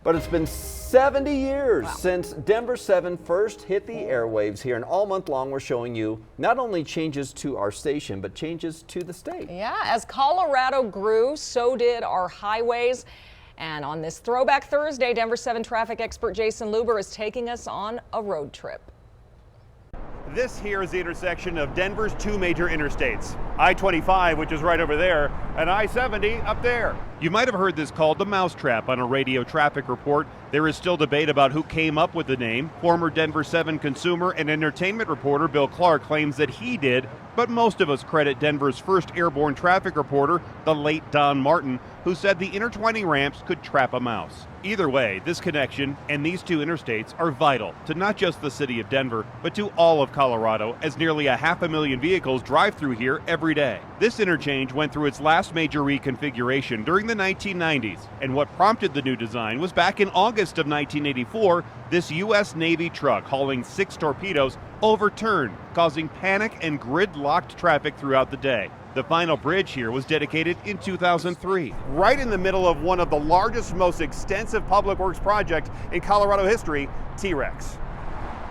But it's been 70 years since Denver7 first hit the airwaves here, and all month long we're showing you not only changes to our station, but changes to the state. Yeah, as Colorado grew, so did our highways. And on this Throwback Thursday, Denver7 traffic expert Jayson Luber is taking us on a road trip. This here is the intersection of Denver's two major interstates, I-25, which is right over there, and I-70 up there. You might have heard this called the mousetrap on a radio traffic report. There is still debate about who came up with the name. Former Denver7 consumer and entertainment reporter Bill Clark claims that he did, but most of us credit Denver's first airborne traffic reporter, the late Don Martin, who said the intertwining ramps could trap a mouse. Either way, this connection and these two interstates are vital to not just the city of Denver, but to all of Colorado, as nearly 500,000 vehicles drive through here every day. This interchange went through its last major reconfiguration during the 1990s, and what prompted the new design was back in August of 1984, this U.S. Navy truck hauling 6 torpedoes overturned, causing panic and gridlocked traffic throughout the day. The final bridge here was dedicated in 2003. Right in the middle of one of the largest, most extensive public works projects in Colorado history, TRex.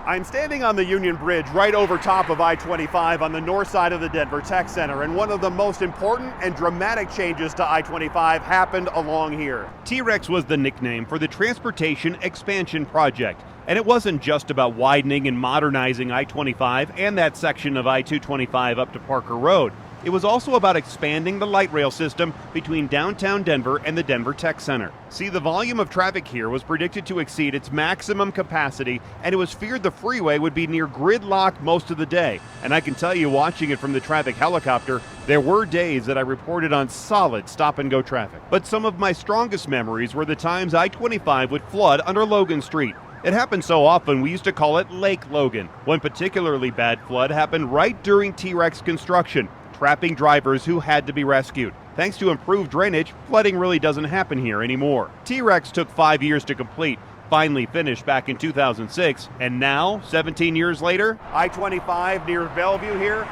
I'm standing on the Union Bridge right over top of I-25 on the north side of the Denver Tech Center, and one of the most important and dramatic changes to I-25 happened along here. TRex was the nickname for the Transportation Expansion Project, and it wasn't just about widening and modernizing I-25 and that section of I-225 up to Parker Road. It was also about expanding the light rail system between downtown Denver and the Denver Tech Center. See, the volume of traffic here was predicted to exceed its maximum capacity, and it was feared the freeway would be near gridlock most of the day. And I can tell you, watching it from the traffic helicopter, there were days that I reported on solid stop-and-go traffic. But some of my strongest memories were the times I-25 would flood under Logan Street. It happened so often we used to call it Lake Logan. One particularly bad flood happened right during TRex construction, trapping drivers who had to be rescued. Thanks to improved drainage, flooding really doesn't happen here anymore. TRex took 5 years to complete, finally finished back in 2006, and now, 17 years later, I-25 near Bellevue here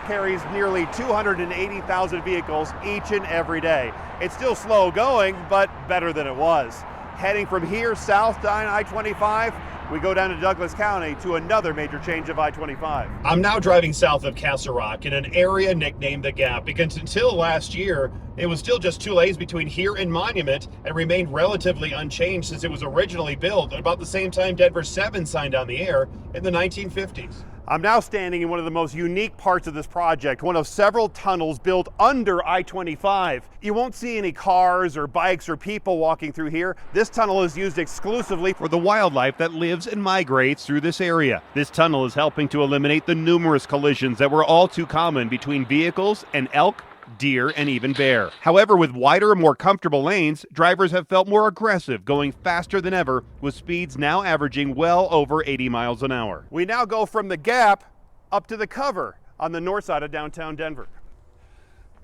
carries nearly 280,000 vehicles each and every day. It's still slow going, but better than it was. Heading from here south down I-25, we go down to Douglas County to another major change of I-25. I'm now driving south of Castle Rock in an area nicknamed The Gap, because until last year, it was still just 2 lanes between here and Monument and remained relatively unchanged since it was originally built at about the same time Denver7 signed on the air in the 1950s. I'm now standing in one of the most unique parts of this project, one of several tunnels built under I-25. You won't see any cars or bikes or people walking through here. This tunnel is used exclusively for the wildlife that lives and migrates through this area. This tunnel is helping to eliminate the numerous collisions that were all too common between vehicles and elk, deer, and even bear. However, with wider and more comfortable lanes, drivers have felt more aggressive, going faster than ever, with speeds now averaging well over 80 miles an hour. We now go from the Gap up to the Cover on the north side of downtown Denver.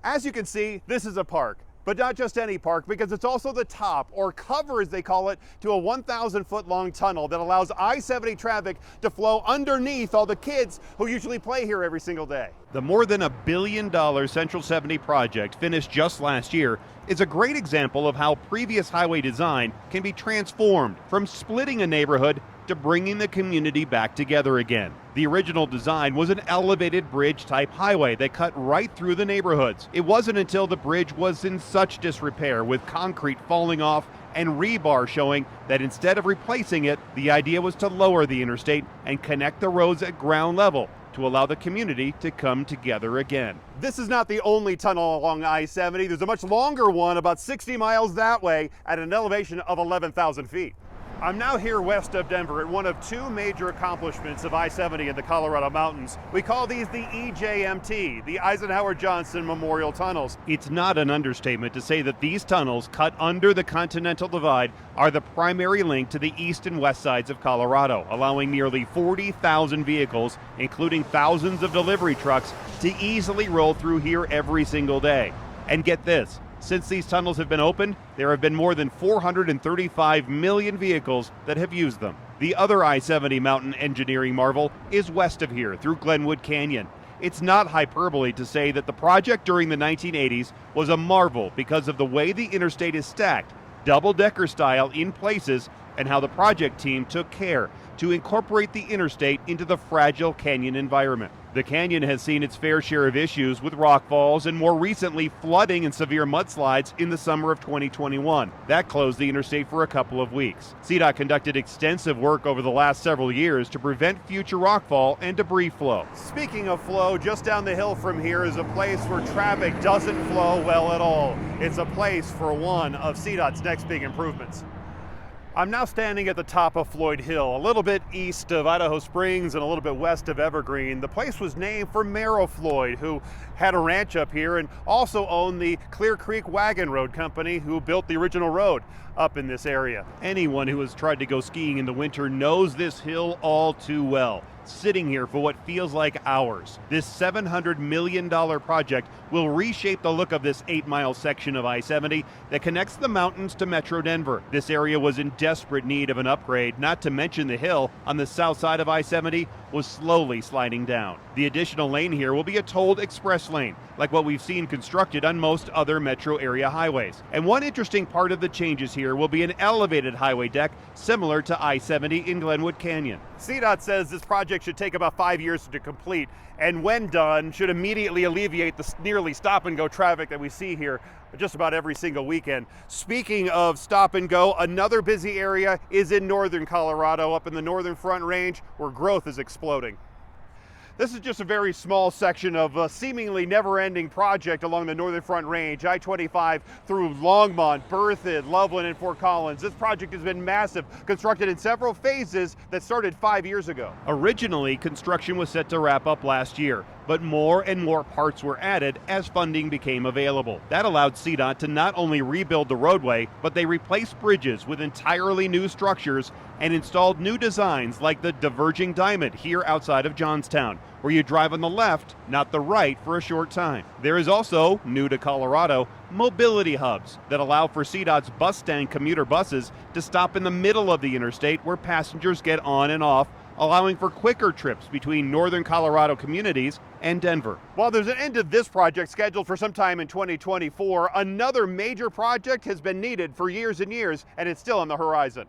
As you can see, this is a park, but not just any park, because it's also the top, or cover as they call it, to a 1,000-foot long tunnel that allows I-70 traffic to flow underneath all the kids who usually play here every single day. The more than $1 billion Central 70 project, finished just last year, is a great example of how previous highway design can be transformed from splitting a neighborhood to bringing the community back together again. The original design was an elevated bridge-type highway that cut right through the neighborhoods. It wasn't until the bridge was in such disrepair, with concrete falling off and rebar showing, that instead of replacing it, the idea was to lower the interstate and connect the roads at ground level to allow the community to come together again. This is not the only tunnel along I-70. There's a much longer one about 60 miles that way at an elevation of 11,000 feet. I'm now here west of Denver at one of 2 major accomplishments of I-70 in the Colorado Mountains. We call these the EJMT, the Eisenhower Johnson Memorial Tunnels. It's not an understatement to say that these tunnels, cut under the Continental Divide, are the primary link to the east and west sides of Colorado, allowing nearly 40,000 vehicles, including thousands of delivery trucks, to easily roll through here every single day. And get this, since these tunnels have been opened, there have been more than 435 million vehicles that have used them. The other I-70 mountain engineering marvel is west of here through Glenwood Canyon. It's not hyperbole to say that the project during the 1980s was a marvel because of the way the interstate is stacked, double-decker style in places, and how the project team took care to incorporate the interstate into the fragile canyon environment. The canyon has seen its fair share of issues with rock falls and more recently flooding and severe mudslides in the summer of 2021. That closed the interstate for a couple of weeks. CDOT conducted extensive work over the last several years to prevent future rockfall and debris flow. Speaking of flow, just down the hill from here is a place where traffic doesn't flow well at all. It's a place for one of CDOT's next big improvements. I'm now standing at the top of Floyd Hill, a little bit east of Idaho Springs and a little bit west of Evergreen. The place was named for Merrill Floyd, who had a ranch up here and also owned the Clear Creek Wagon Road Company, who built the original road up in this area. Anyone who has tried to go skiing in the winter knows this hill all too well. Sitting here for what feels like hours. This $700 million project will reshape the look of this 8-mile section of I-70 that connects the mountains to Metro Denver. This area was in desperate need of an upgrade, not to mention the hill on the south side of I-70 was slowly sliding down. The additional lane here will be a tolled express lane, like what we've seen constructed on most other metro area highways. And one interesting part of the changes here will be an elevated highway deck similar to I-70 in Glenwood Canyon. CDOT says this project should take about 5 years to complete, and when done, should immediately alleviate the nearly stop-and-go traffic that we see here just about every single weekend. Speaking of stop and go, another busy area is in northern Colorado, up in the northern Front Range, where growth is exploding. This is just a very small section of a seemingly never-ending project along the northern Front Range, I-25 through Longmont, Berthoud, Loveland, and Fort Collins. This project has been massive, constructed in several phases that started 5 years ago. Originally, construction was set to wrap up last year, but more and more parts were added as funding became available. That allowed CDOT to not only rebuild the roadway, but they replaced bridges with entirely new structures and installed new designs like the diverging diamond here outside of Johnstown, where you drive on the left, not the right, for a short time. There is also, new to Colorado, mobility hubs that allow for CDOT's bus stand commuter buses to stop in the middle of the interstate where passengers get on and off, allowing for quicker trips between northern Colorado communities and Denver. While there's an end of this project scheduled for sometime in 2024, another major project has been needed for years and years, and it's still on the horizon.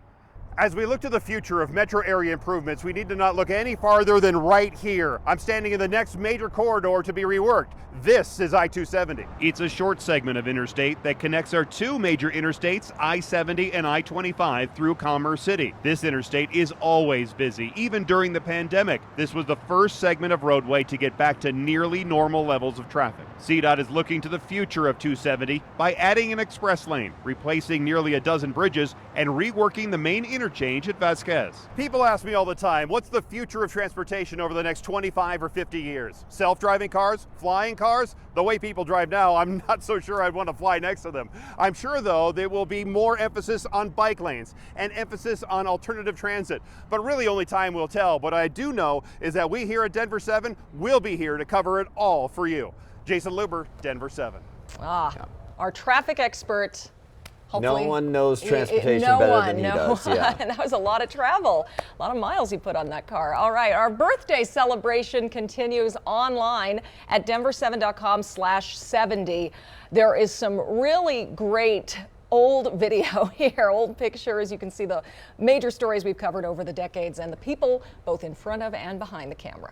As we look to the future of metro area improvements, we need to not look any farther than right here. I'm standing in the next major corridor to be reworked. This is I-270. It's a short segment of interstate that connects our two major interstates, I-70 and I-25, through Commerce City. This interstate is always busy, even during the pandemic. This was the first segment of roadway to get back to nearly normal levels of traffic. CDOT is looking to the future of 270 by adding an express lane, replacing nearly a dozen bridges, and reworking the main interchange at Vasquez. People ask me all the time, what's the future of transportation over the next 25 or 50 years? Self-driving cars? Flying cars? The way people drive now, I'm not so sure I'd want to fly next to them. I'm sure, though, there will be more emphasis on bike lanes and emphasis on alternative transit. But really only time will tell. What I do know is that we here at Denver 7 will be here to cover it all for you. Jayson Luber, Denver 7. Our traffic expert. Hopefully, no one knows transportation better than he does. Yeah. That was a lot of travel, a lot of miles he put on that car. All right, our birthday celebration continues online at denver7.com/70. There is some really great old video here, old pictures. You can see the major stories we've covered over the decades and the people both in front of and behind the camera.